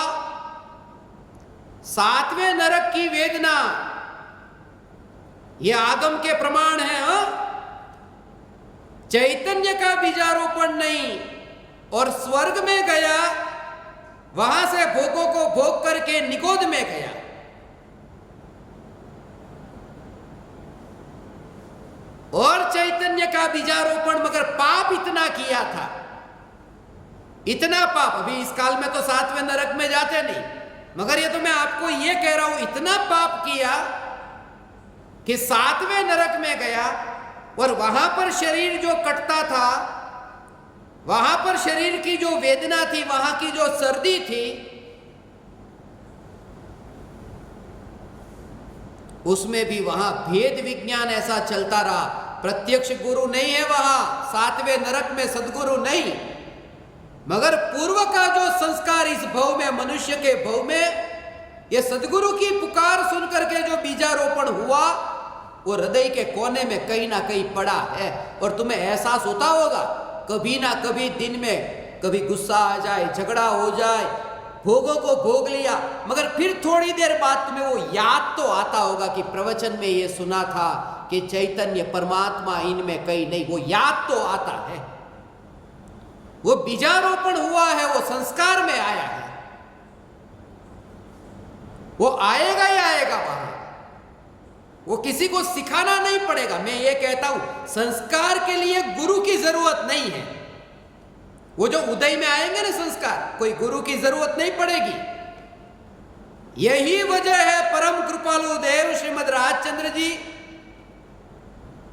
सातवें नरक की वेदना, ये आगम के प्रमाण है। चैतन्य का बीजारोपण नहीं। और स्वर्ग में गया, वहां से भोगों को भोग करके निकोद में गया। और चैतन्य का बीजारोपण, मगर पाप इतना किया था, इतना पाप। अभी इस काल में तो सातवें नरक में जाते नहीं, मगर ये तो मैं आपको ये कह रहा हूं, इतना पाप किया कि सातवें नरक में गया। और वहां पर शरीर जो कटता था, वहां पर शरीर की जो वेदना थी, वहां की जो सर्दी थी, उसमें भी वहां भेद विज्ञान ऐसा चलता रहा। प्रत्यक्ष गुरु नहीं है वहां, सातवें नरक में सदगुरु नहीं, मगर पूर्व का जो संस्कार इस भव में, मनुष्य के भव में, ये सदगुरु की पुकार सुनकर के जो बीजारोपण हुआ, वो हृदय के कोने में कहीं ना कहीं पड़ा है। और तुम्हें एहसास होता होगा, कभी ना कभी दिन में कभी गुस्सा आ जाए, झगड़ा हो जाए, भोगों को भोग लिया, मगर फिर थोड़ी देर बाद तुम्हें वो याद तो आता होगा कि प्रवचन में ये सुना था कि चैतन्य परमात्मा इनमें कहीं नहीं। वो याद तो आता है, वो बीजारोपण हुआ है, वो संस्कार में आया है, वो आएगा ही आएगा वहां। वो किसी को सिखाना नहीं पड़ेगा। मैं ये कहता हूं, संस्कार के लिए गुरु की जरूरत नहीं है। वो जो उदय में आएंगे ना संस्कार, कोई गुरु की जरूरत नहीं पड़ेगी। यही वजह है परम कृपालु देव श्रीमद राजचंद्र जी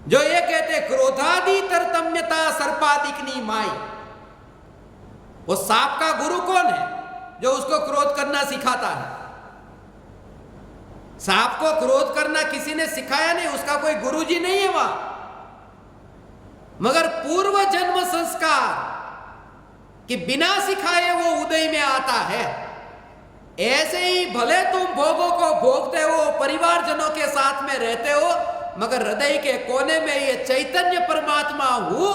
जो ये कहते, क्रोधादि तरतम्यता सर्पादिकनी माई। वो सांप का गुरु कौन है? जो उसको क्रोध करना सिखाता है। सांप को क्रोध करना किसी ने सिखाया नहीं, उसका कोई गुरुजी नहीं है वहां, मगर पूर्व जन्म संस्कार कि बिना सिखाए वो उदय में आता है। ऐसे ही भले तुम भोगों को भोगते हो, परिवारजनों के साथ में रहते हो, मगर हृदय के कोने में ये चैतन्य परमात्मा हूं,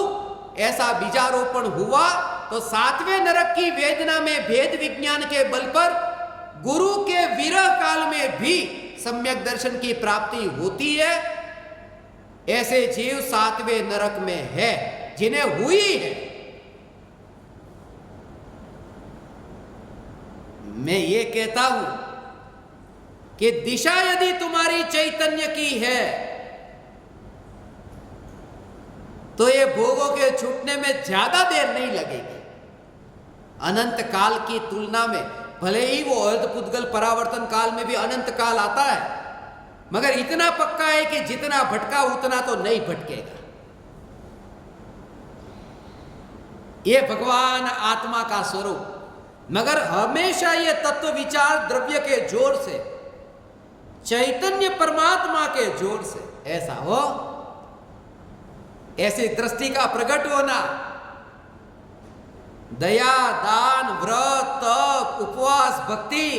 ऐसा बीजारोपण हुआ तो सातवें नरक की वेदना में भेद विज्ञान के बल पर गुरु के विरह काल में भी सम्यक दर्शन की प्राप्ति होती है। ऐसे जीव सातवें नरक में है जिन्हें हुई है। मैं ये कहता हूं कि दिशा यदि तुम्हारी चैतन्य की है तो ये भोगों के छूटने में ज्यादा देर नहीं लगेगी। अनंत काल की तुलना में, भले ही वो अर्धपुद्गल परावर्तन काल में भी अनंत काल आता है, मगर इतना पक्का है कि जितना भटका उतना तो नहीं भटकेगा। ये भगवान आत्मा का स्वरूप, मगर हमेशा ये तत्व विचार द्रव्य के जोर से, चैतन्य परमात्मा के जोर से ऐसा हो, ऐसी दृष्टि का प्रकट होना। दया, दान, व्रत, तप, उपवास, भक्ति,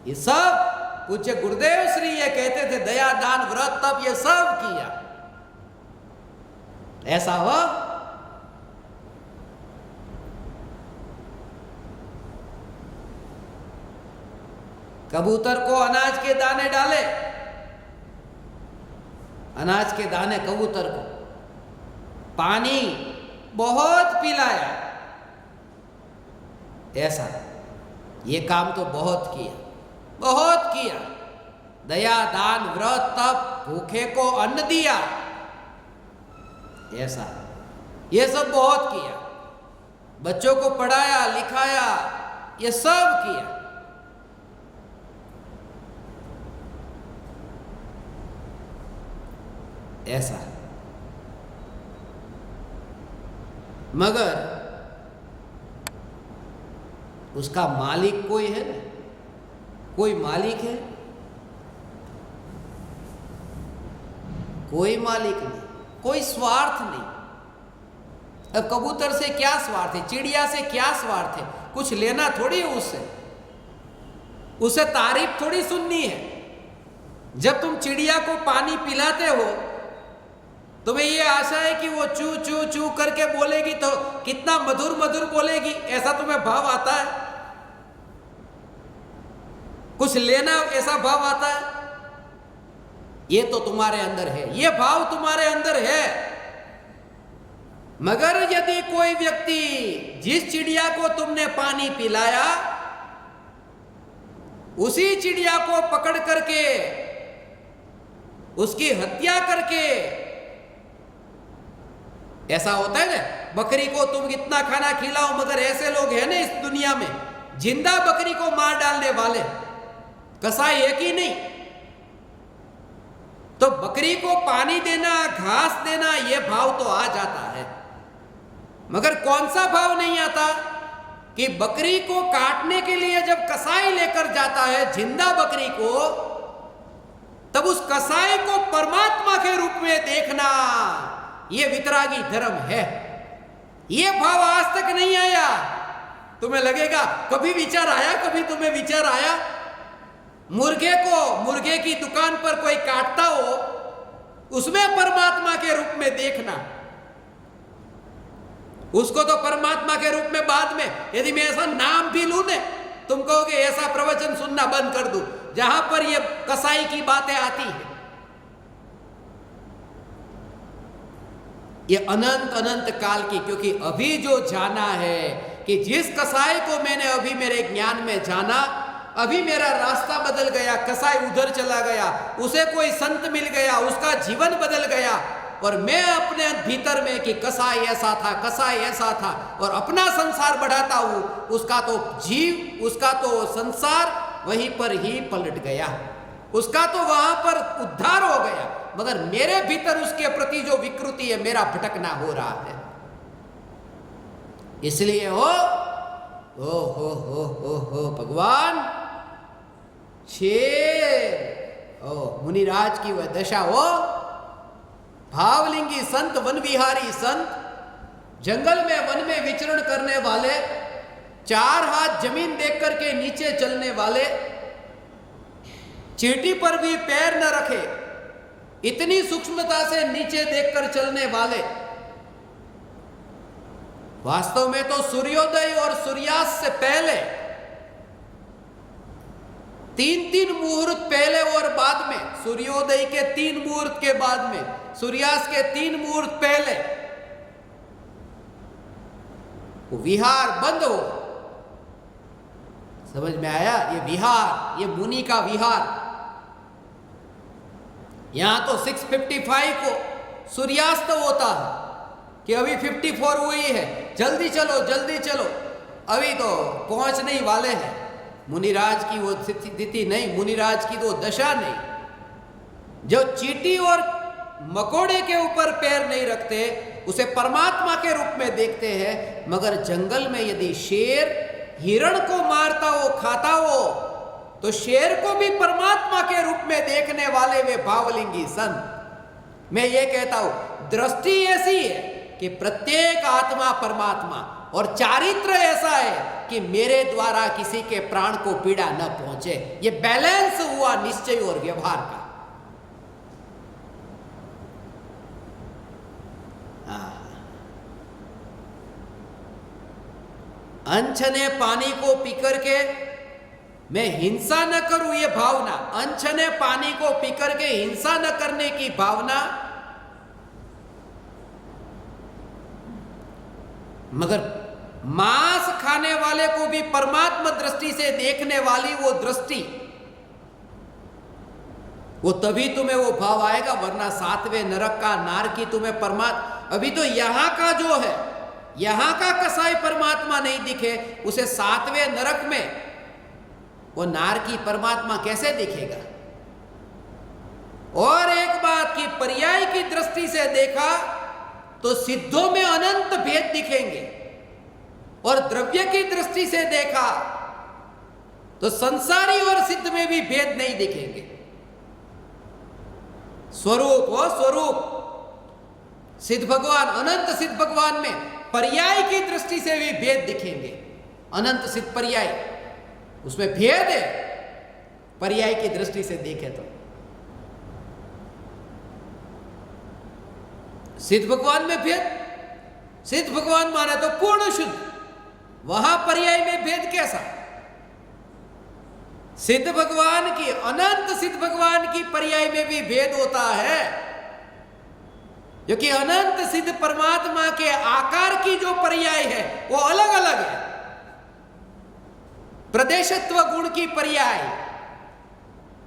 ये सब पूज्य गुरुदेव श्री ये कहते थे, दया, दान, व्रत, तप ये सब किया। ऐसा हो। कबूतर को अनाज के दाने डाले, अनाज के दाने कबूतर को, पानी बहुत पिलाया, ऐसा ये काम तो बहुत किया, बहुत किया। दया, दान, व्रत, तप, भूखे को अन्न दिया, ऐसा ये सब बहुत किया। बच्चों को पढ़ाया, लिखाया, ये सब किया। ऐसा, मगर उसका मालिक कोई है ना? कोई मालिक है? कोई मालिक नहीं, कोई स्वार्थ नहीं। अब कबूतर से क्या स्वार्थ है? चिड़िया से क्या स्वार्थ है? कुछ लेना थोड़ी है उससे, उसे तारीफ थोड़ी सुननी है। जब तुम चिड़िया को पानी पिलाते हो तुम्हें ये आशा है कि वो चू चू चू करके बोलेगी तो कितना मधुर मधुर बोलेगी, ऐसा तुम्हें भाव आता है? कुछ लेना ऐसा भाव आता है? ये तो तुम्हारे अंदर है, ये भाव तुम्हारे अंदर है। मगर यदि कोई व्यक्ति जिस चिड़िया को तुमने पानी पिलाया उसी चिड़िया को पकड़ करके उसकी हत्या करके, ऐसा होता है ना, बकरी को तुम इतना खाना खिलाओ, मगर ऐसे लोग हैं ना इस दुनिया में, जिंदा बकरी को मार डालने वाले कसाई है कि नहीं? तो बकरी को पानी देना, घास देना, यह भाव तो आ जाता है, मगर कौन सा भाव नहीं आता कि बकरी को काटने के लिए जब कसाई लेकर जाता है जिंदा बकरी को, तब उस कसाई को परमात्मा के रूप में देखना, यह वितरागी धर्म है। यह भाव आज तक नहीं आया। तुम्हें लगेगा कभी विचार आया, कभी तुम्हें विचार आया? मुर्गे की दुकान पर कोई काटता हो, उसमें परमात्मा के रूप में देखना, उसको तो परमात्मा के रूप में बाद में, यदि मैं ऐसा नाम भी लूं ने, तुम कहोगे ऐसा प्रवचन सुनना बंद कर दूं जहां पर ये कसाई की बातें आती है। ये अनंत अनंत काल की, क्योंकि अभी जो जाना है कि जिस कसाई को मैंने अभी मेरे ज्ञान में जाना, अभी मेरा रास्ता बदल गया, कसाई उधर चला गया, उसे कोई संत मिल गया, उसका जीवन बदल गया, और मैं अपने भीतर में कि कसाई ऐसा था, कसाई ऐसा था, और अपना संसार बढ़ाता हूं, उसका तो जीव, उसका तो संसार वहीं पर ही पलट गया, उसका तो वहां पर उद्धार हो गया, मगर मेरे भीतर उसके प्रति जो विकृति है, मेरा भटकना हो रहा है। इसलिए हो भगवान शेर, मुनिराज की वह दशा हो, भावलिंगी संत, वन विहारी संत, जंगल में वन में विचरण करने वाले, 4 हाथ जमीन देख करके नीचे चलने वाले, चींटी पर भी पैर न रखे, इतनी सूक्ष्मता से नीचे देखकर चलने वाले, वास्तव में तो सूर्योदय और सूर्यास्त से पहले 3-3 मुहूर्त पहले और बाद में, सूर्योदय के 3 मुहूर्त के बाद में, सूर्यास्त के 3 मुहूर्त पहले वो विहार बंद हो। समझ में आया? ये विहार, ये मुनि का विहार। यहां तो 6:55 को सूर्यास्त होता है कि अभी 54 हुई है, जल्दी चलो जल्दी चलो, अभी तो पहुंचने ही वाले हैं। मुनिराज की वो स्थिति नहीं, मुनिराज की वो दशा नहीं, जो चींटी और मकोड़े के ऊपर पैर नहीं रखते, उसे परमात्मा के रूप में देखते हैं। मगर जंगल में यदि शेर हिरण को मारता हो, खाता हो, तो शेर को भी परमात्मा के रूप में देखने वाले वे भावलिंगी संत। मैं ये कहता हूं, दृष्टि ऐसी है कि प्रत्येक आत्मा परमात्मा, और चारित्र ऐसा है कि मेरे द्वारा किसी के प्राण को पीड़ा न पहुंचे। ये बैलेंस हुआ निश्चय और व्यवहार का। अनछने पानी को पीकर के मैं हिंसा न करूं, ये भावना, अनछने पानी को पीकर के हिंसा न करने की भावना, मगर मांस खाने वाले को भी परमात्मा दृष्टि से देखने वाली वो दृष्टि, वो तभी तुम्हें वो भाव आएगा, वरना 7वें नरक का नार की तुम्हें परमात्मा, अभी तो यहां का जो है, यहां का कसाई परमात्मा नहीं दिखे, उसे 7वें नरक में वो नार की परमात्मा कैसे दिखेगा? और एक बात की पर्याय की दृष्टि से देखा तो सिद्धों में अनंत भेद दिखेंगे, और द्रव्य की दृष्टि से देखा तो संसारी और सिद्ध में भी भेद नहीं दिखेंगे। स्वरूप हो स्वरूप, सिद्ध भगवान, अनंत सिद्ध भगवान में पर्याय की दृष्टि से भी भेद दिखेंगे। अनंत सिद्ध पर्याय, उसमें भेद है पर्याय की दृष्टि से देखे तो। सिद्ध भगवान में भेद, सिद्ध भगवान माने तो पूर्ण शुद्ध, वहां पर्याय में भेद कैसा? सिद्ध भगवान की, अनंत सिद्ध भगवान की पर्याय में भी भेद होता है, क्योंकि अनंत सिद्ध परमात्मा के आकार की जो पर्याय है वो अलग अलग है। प्रदेशत्व गुण की पर्याय,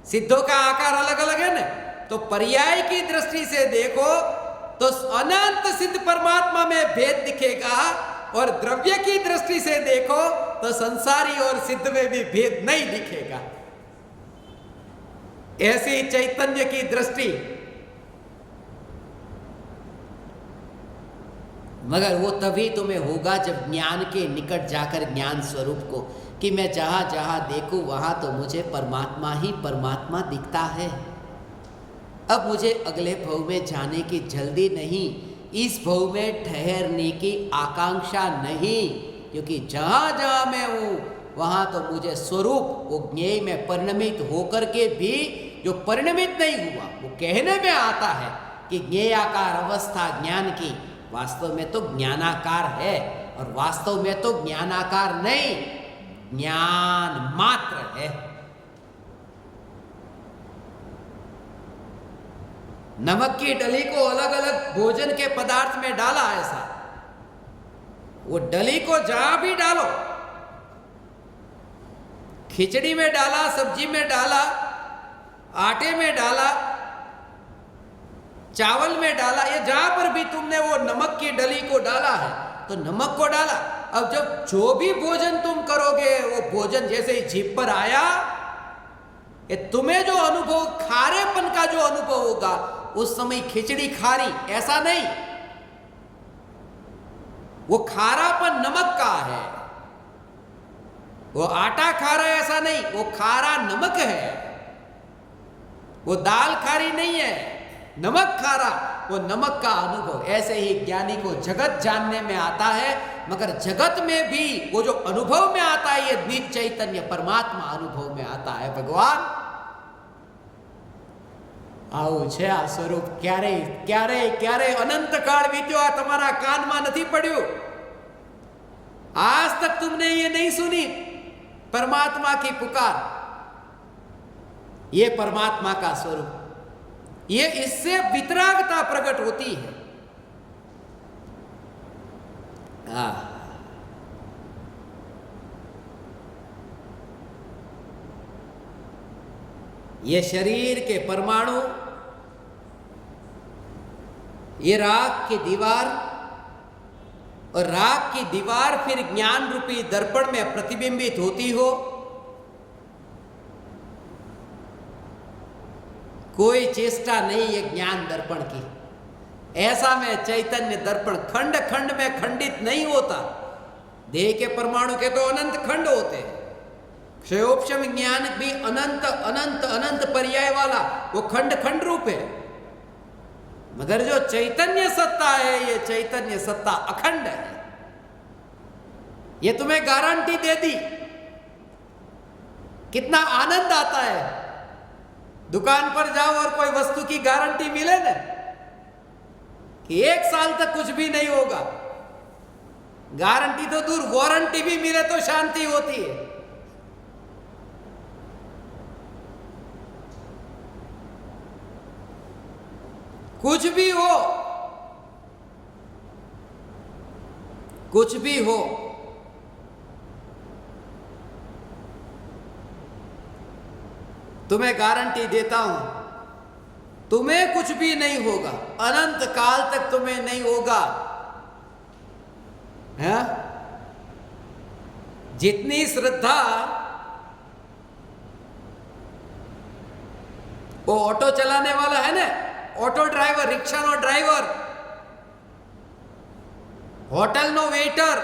सिद्धों का आकार अलग अलग है ना, तो पर्याय की दृष्टि से देखो तो अनंत सिद्ध परमात्मा में भेद दिखेगा, और द्रव्य की दृष्टि से देखो तो संसारी और सिद्ध में भी भेद नहीं दिखेगा। ऐसी चैतन्य की दृष्टि, मगर वो तभी तुम्हें होगा जब ज्ञान के निकट जाकर ज्ञान स्वरूप को, कि मैं जहां जहां देखूं वहां तो मुझे परमात्मा ही परमात्मा दिखता है। अब मुझे अगले भव में जाने की जल्दी नहीं, इस भव में ठहरने की आकांक्षा नहीं, क्योंकि जहां जहां मैं हूं वहां तो मुझे स्वरूप वो ज्ञेय में परिणमित होकर के भी जो परिणमित नहीं हुआ, वो कहने में आता है कि ज्ञेयाकार अवस्था ज्ञान की, वास्तव में तो ज्ञानाकार है, और वास्तव में तो ज्ञानाकार नहीं, ज्ञान मात्र है। नमक की डली को अलग अलग भोजन के पदार्थ में डाला, ऐसा वो डली को जहां भी डालो, खिचड़ी में डाला, सब्जी में डाला, आटे में डाला, चावल में डाला, ये जहां पर भी तुमने वो नमक की डली को डाला है तो नमक को डाला। अब जब जो भी भोजन तुम करोगे, वो भोजन जैसे ही जीभ पर आया, ये तुम्हें जो अनुभव, खारेपन का जो अनुभव होगा, उस समय खिचड़ी खारी ऐसा नहीं, वो खारापन नमक का है। वो आटा खारा ऐसा नहीं, वो खारा नमक है। वो दाल खारी नहीं है, नमक खारा, वो नमक का अनुभव। ऐसे ही ज्ञानी को जगत जानने में आता है, मगर जगत में भी वो जो अनुभव में आता है, ये निज चैतन्य परमात्मा अनुभव में आता है। भगवान આવું છે આ સ્વરૂપ, ક્યારે ક્યારે ક્યારે અનંત કાળ વીત્યો, આ તમારા કાનમાં નથી પડ્યું? आज तक तुमने ये नहीं सुनी परमात्मा की पुकार, ये परमात्मा का स्वरूप, ये इससे वितरागता प्रकट होती है। ये शरीर के परमाणु, ये राग की दीवार, और राग की दीवार फिर ज्ञान रूपी दर्पण में प्रतिबिंबित होती हो। कोई चेष्टा नहीं है ज्ञान दर्पण की, ऐसा में चैतन्य दर्पण खंड खंड में खंडित नहीं होता। देह के परमाणु के तो अनंत खंड होते हैं, क्षयोपशम ज्ञान भी अनंत अनंत अनंत पर्याय वाला, वो खंड खंड रूप है। मगर जो चैतन्य सत्ता है, ये चैतन्य सत्ता अखंड है। ये तुम्हें गारंटी दे दी, कितना आनंद आता है। दुकान पर जाओ और कोई वस्तु की गारंटी मिले ना, कि 1 साल तक कुछ भी नहीं होगा, गारंटी तो दूर, वारंटी भी मिले तो शांति होती है। कुछ भी हो, कुछ भी हो, तुम्हें गारंटी देता हूं, तुम्हें कुछ भी नहीं होगा, अनंत काल तक तुम्हें नहीं होगा। है? जितनी श्रद्धा वो ऑटो चलाने वाला है ना, ऑटो ड्राइवर, रिक्शा नो ड्राइवर, होटल नो वेटर,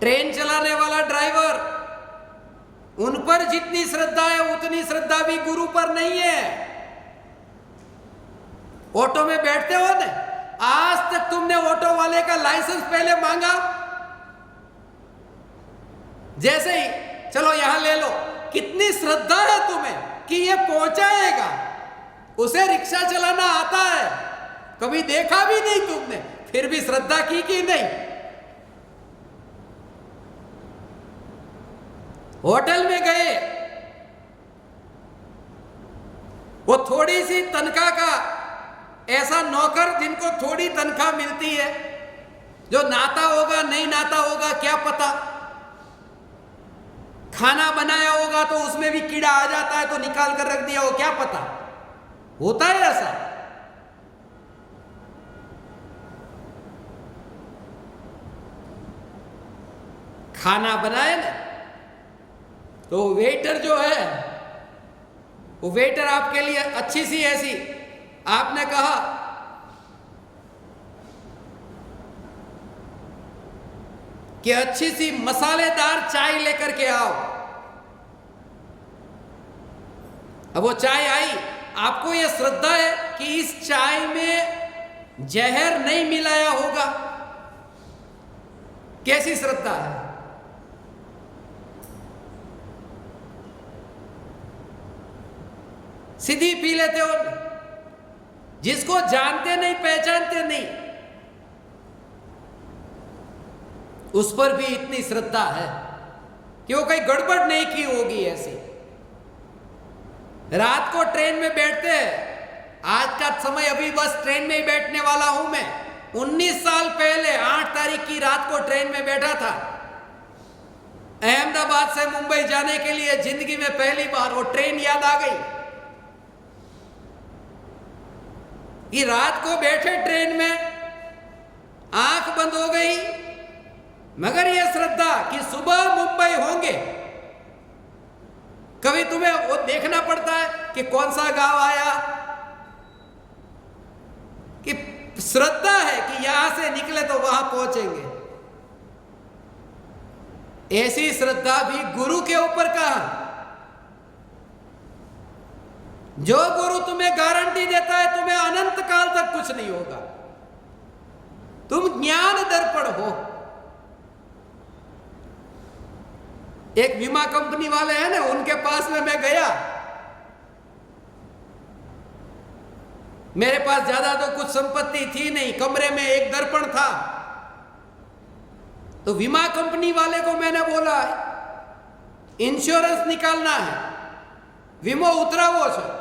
ट्रेन चलाने वाला ड्राइवर, उन पर जितनी श्रद्धा है उतनी श्रद्धा भी गुरु पर नहीं है। ऑटो में बैठते हो ना, आज तक तुमने ऑटो वाले का लाइसेंस पहले मांगा? जैसे ही चलो यहां ले लो, कितनी श्रद्धा है तुम्हें कि ये पहुंचाएगा, उसे रिक्शा चलाना आता है, कभी देखा भी नहीं तुमने, फिर भी श्रद्धा की कि नहीं? होटल में गए, वो थोड़ी सी तनख्वाह का ऐसा नौकर जिनको थोड़ी तनख्वाह मिलती है, जो नाता होगा नहीं नाता होगा क्या पता, खाना बनाया होगा तो उसमें भी कीड़ा आ जाता है तो निकाल कर रख दिया हो, क्या पता, होता है ऐसा। खाना बनाए ना तो वेटर जो है, वो वेटर आपके लिए अच्छी सी ऐसी, आपने कहा कि अच्छी सी मसालेदार चाय लेकर के आओ, अब वो चाय आई, आपको ये श्रद्धा है कि इस चाय में जहर नहीं मिलाया होगा, कैसी श्रद्धा है? सीधी पी लेते हो, जिसको जानते नहीं पहचानते नहीं उस पर भी इतनी श्रद्धा है कि वो कहीं गड़बड़ नहीं की होगी। ऐसी रात को ट्रेन में बैठते हैं, आज का समय अभी बस ट्रेन में ही बैठने वाला हूं मैं, 19 साल पहले 8 तारीख की रात को ट्रेन में बैठा था, अहमदाबाद से मुंबई जाने के लिए, जिंदगी में पहली बार वो ट्रेन याद आ गई कि रात को बैठे ट्रेन में, आंख बंद हो गई, मगर यह श्रद्धा कि सुबह मुंबई होंगे। कभी तुम्हें वो देखना पड़ता है कि कौन सा गांव आया, कि श्रद्धा है कि यहां से निकले तो वहां पहुंचेंगे। ऐसी श्रद्धा भी गुरु के ऊपर कहा, जो गुरु तुम्हें गारंटी देता है तुम्हें अनंत काल तक कुछ नहीं होगा, तुम ज्ञान दर्पण हो। एक बीमा कंपनी वाले हैं ना, उनके पास में मैं गया, मेरे पास ज्यादा तो कुछ संपत्ति थी नहीं, कमरे में एक दर्पण था, तो बीमा कंपनी वाले को मैंने बोला इंश्योरेंस निकालना है, वीमो उतरा वो सर।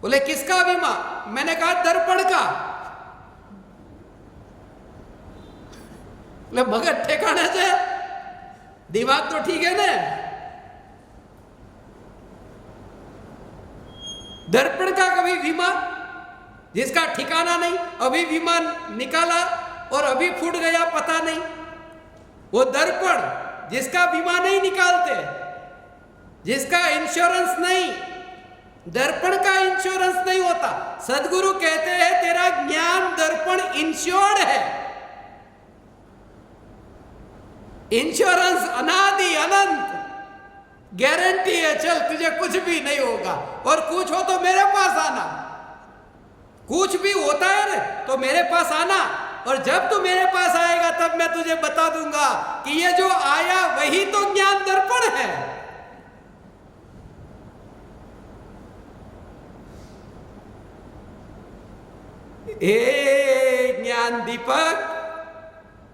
बोले किसका बीमा? मैंने कहा दर्पण का। बोले मगर ठिकाने से, दिमाग तो ठीक है ना, दर्पण का कभी बीमा जिसका ठिकाना नहीं, अभी बीमा निकाला और अभी फूट गया पता नहीं। वो दर्पण जिसका बीमा नहीं निकालते, जिसका इंश्योरेंस नहीं, दर्पण का इंश्योरेंस नहीं होता। सदगुरु कहते हैं तेरा ज्ञान दर्पण इंश्योर्ड है, इंश्योरेंस अनादि अनंत गारंटी है, चल तुझे कुछ भी नहीं होगा, और कुछ हो तो मेरे पास आना, कुछ भी होता है ना तो मेरे पास आना, और जब तू मेरे पास आएगा तब मैं तुझे बता दूंगा कि ये जो आया वही तो ज्ञान दर्पण है। हे ज्ञान दीपक,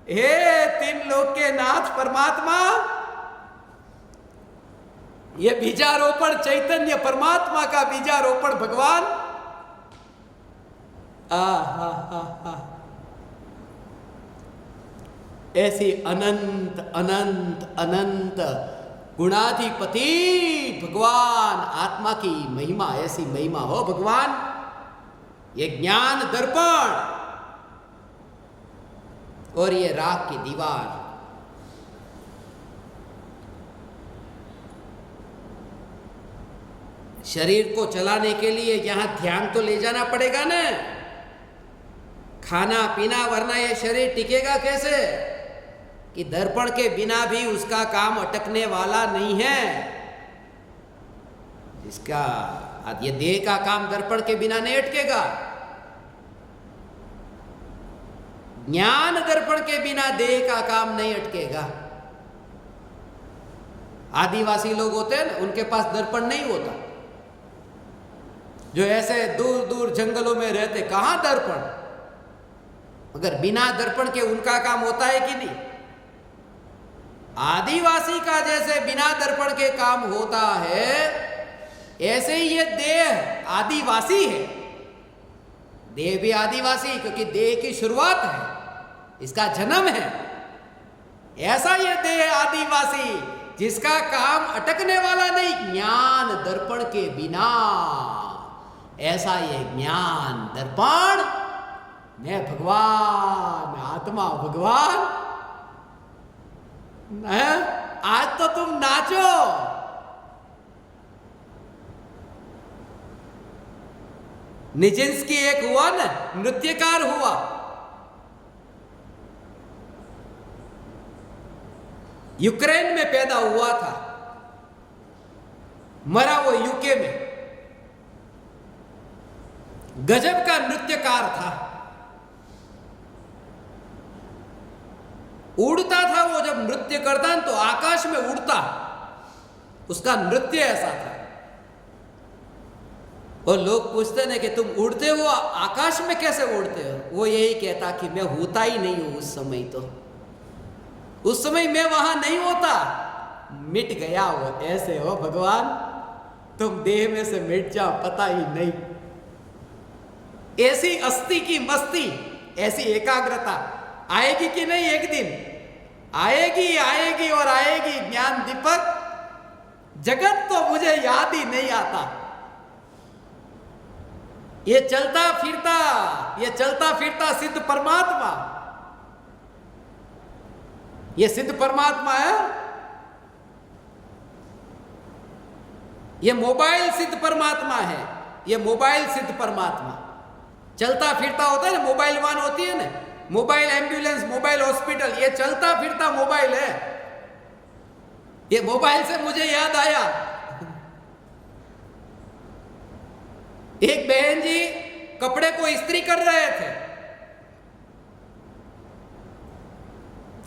हे तीन लोक के नाथ परमात्मा, ये बीजारोपण चैतन्य परमात्मा का बीजारोपण भगवान, ऐसी अनंत अनंत अनंत गुणाधिपति भगवान आत्मा की महिमा, ऐसी महिमा हो भगवान। ये ज्ञान दर्पण और ये राख की दीवार, शरीर को चलाने के लिए यहां ध्यान तो ले जाना पड़ेगा ना, खाना पीना, वरना ये शरीर टिकेगा कैसे? कि दर्पण के बिना भी उसका काम अटकने वाला नहीं है। इसका ये देह का काम दर्पण के बिना नहीं अटकेगा, ज्ञान दर्पण के बिना देह का काम नहीं अटकेगा। आदिवासी लोग होते हैं ना, उनके पास दर्पण नहीं होता, जो ऐसे दूर दूर जंगलों में रहते, कहां दर्पण? मगर बिना दर्पण के उनका काम होता है कि नहीं? आदिवासी का जैसे बिना दर्पण के काम होता है, ऐसे ही ये देह आदिवासी है। देह भी आदिवासी, क्योंकि देह की शुरुआत है, इसका जन्म है। ऐसा ये देह आदिवासी जिसका काम अटकने वाला नहीं, ज्ञान दर्पण के बिना। ऐसा ये ज्ञान दर्पण, मैं भगवान, आत्मा भगवान है। आज तो तुम नाचो। निजिंस्की एक हुआ ना, नृत्यकार हुआ। यूक्रेन में पैदा हुआ था, मरा वो यूके में। गजब का नृत्यकार था। उड़ता था वो, जब नृत्य करता तो आकाश में उड़ता। उसका नृत्य ऐसा था। और लोग पूछते ना कि तुम उड़ते हो, आकाश में कैसे उड़ते हो? वो यही कहता कि मैं होता ही नहीं हूं उस समय। तो उस समय मैं वहां नहीं होता, मिट गया वो। ऐसे हो भगवान, तुम देह में से मिट जाओ, पता ही नहीं। ऐसी अस्थि की मस्ती, ऐसी एकाग्रता आएगी कि नहीं? एक दिन आएगी, आएगी और आएगी। ज्ञान दीपक, जगत तो मुझे याद ही नहीं आता। ये चलता फिरता सिद्ध परमात्मा, ये सिद्ध परमात्मा है। ये मोबाइल सिद्ध परमात्मा है। ये मोबाइल सिद्ध परमात्मा चलता फिरता होता है ना। मोबाइल वाहन होती है ना, मोबाइल एम्बुलेंस, मोबाइल हॉस्पिटल, ये चलता फिरता मोबाइल है। ये मोबाइल से मुझे याद आया, एक बहन जी कपड़े को इस्त्री कर रहे थे।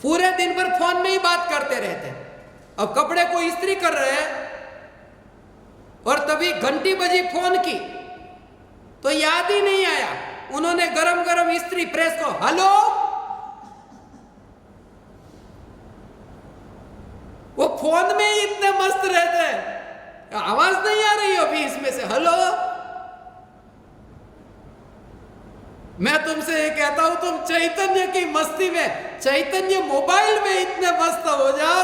पूरे दिन भर फोन में ही बात करते रहते। अब कपड़े को इस्त्री कर रहे हैं और तभी घंटी बजी फोन की, तो याद ही नहीं आया। उन्होंने गरम गरम इस्त्री प्रेस को, हेलो, वो फोन में ही इतने मस्त रहते हैं, आवाज नहीं आ रही अभी इसमें से, हेलो। मैं तुमसे ये कहता हूं, तुम चैतन्य की मस्ती में, चैतन्य मोबाइल में इतने मस्त हो जाओ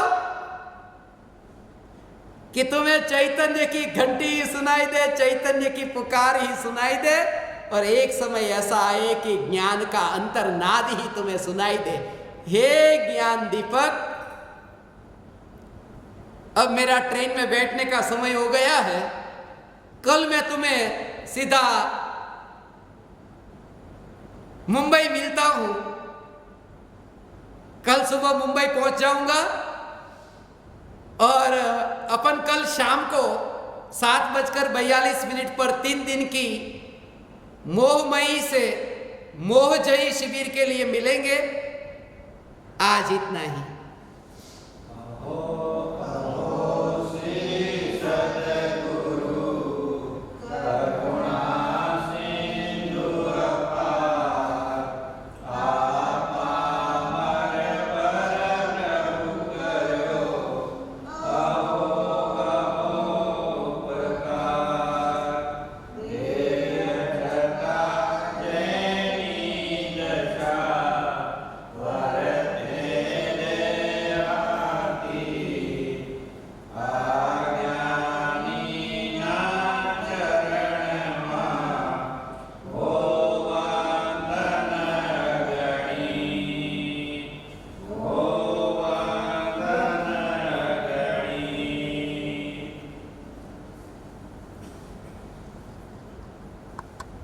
कि तुम्हें चैतन्य की घंटी ही सुनाई दे, चैतन्य की पुकार ही सुनाई दे। और एक समय ऐसा आए कि ज्ञान का अंतर्नाद ही तुम्हें सुनाई दे। हे ज्ञान दीपक, अब मेरा ट्रेन में बैठने का समय हो गया है। कल मैं तुम्हें सीधा मुंबई मिलता हूं। कल सुबह मुंबई पहुंच जाऊंगा और अपन कल शाम को 7:42 पर 3 दिन की मोहमयी से मोहजयी शिविर के लिए मिलेंगे। आज इतना ही।